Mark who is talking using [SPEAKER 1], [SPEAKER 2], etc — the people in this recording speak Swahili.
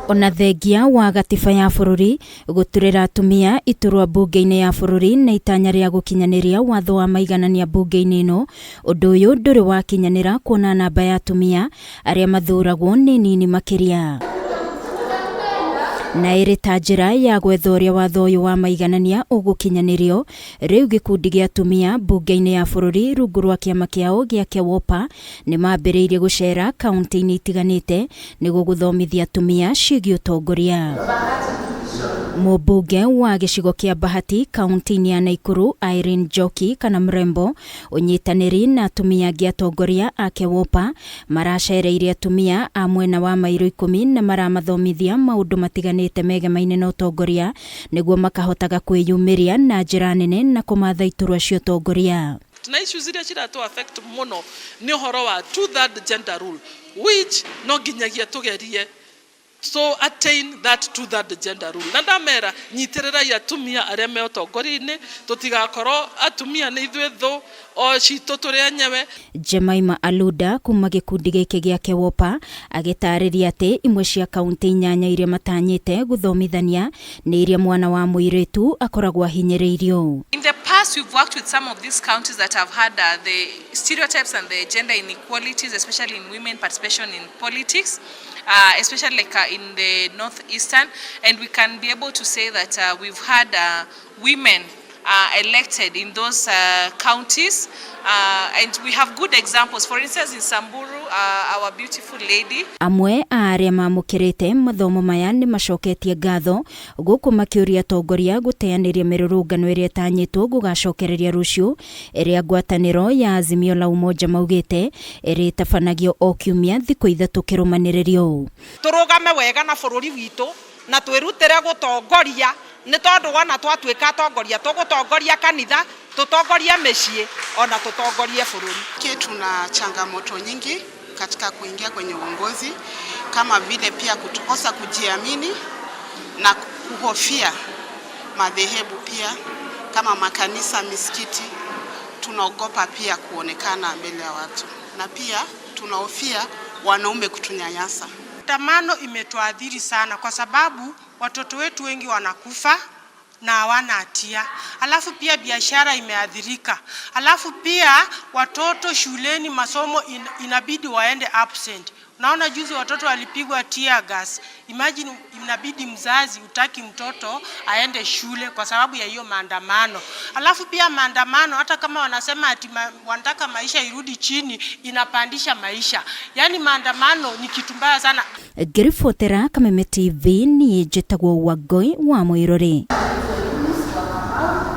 [SPEAKER 1] Ona thengia wa gatiba ya bururi guturira atumia iturwa bunge-ini ya bururi na itanya ria gukinyaniria watho wa maiganania bunge-ini ino, undu uyu nduri wakinyanira kuona namba ya atumia aria mathuragwo ni nini makiria. Na iri ta njira ya gwetha uria watho uyu wa maiganania ugukinyanirio, riu gikundi gia atumia bunge-ini ya bururi rungu rwa kiama kiao gia KEWOPA ni mambiriirie gucera kaunti-ini itiganite niguo guthomithia atumia ciĩgiĩ utongoria. Mũmbunge wa gĩcigo kĩa BAHATI kaunti-ini ya NAKURU Njoki kana Mrembo unyitanĩri na atumia angĩ atongoria a KEWOPA maracereire atumia a mwena wa mairo 10 na maramathomithia maũndũ matiganĩte megemaine na utongoria nĩguo makahotaga kwĩyumĩria na njĩra nene na kũmatha iturwa cia utongoria.
[SPEAKER 2] Na issues iria ciratu affect muno ni uhoro wa 2/3 gender rule, which no nginyagia tugerie so attain that 2/3 gender rule. Na ndamera nyitirira ya atumia aria me utongoria-ini tutigakorwo atumia ni ithuĩ thũ o citũ tũrĩ enyewe. Jemaima Aluda kuma gĩkundi gĩkĩ gĩa KEWOPA agĩtarĩria atĩ imwe cia kaunti 8 iria matanyĩte guthomithania nĩ iria mwana wa mũirĩtu akoragwo ahinyĩrĩirio.
[SPEAKER 3] In the past, we've worked with some of these counties that have had the stereotypes and the gender inequalities, especially in women participation in politics, especially like in the northeastern, and we can be able to say that we've had women elected in those counties, and we have good examples. For instance, in Samburu, our beautiful lady.
[SPEAKER 1] Amwe aria mamukirite mathomo maya ni macoketie ngatho guku makiuria atongoria guteaniria mirurungano iria tanyitwo gugacokereria rucio iria ngwataniro ya Azimio la Umoja maugite iri tabanagio o kiumia thiku ithatu kirumaniririo.
[SPEAKER 4] Turugame wega na bururi witu na twirutire gutongoria ni tondu wana twatuika atongoria tugutongoria kanitha, tutongoria micii, ona tutongorie bururi.
[SPEAKER 5] Tuna changamoto nyingi katika kuingia kwenye uongozi, kama vile pia kukosa kujiamini na kuhofia madhehebu, pia kama makanisa, misikiti tunaogopa pia kuonekana mbele ya watu, na pia tunahofia wanaume kutunyanyasa.
[SPEAKER 4] Maandamano imetuadhiri sana kwa sababu watoto wetu wengi wanakufa na hawana hatia. Alafu pia biashara imeadhirika. Alafu pia watoto shuleni masomo inabidi waende absent. Unaona juzi watoto walipigwa tear gas. Imagine inabidi mzazi utaki mtoto aende shule kwa sababu ya hiyo maandamano. Alafu pia maandamano hata kama wanasema ati wanataka maisha irudi chini, inapandisha maisha. Yani maandamano ni kitu mbaya sana.
[SPEAKER 1] Ngiribotera Kameme TV ni njĩtagwo Wangui wa Mũirũrĩ.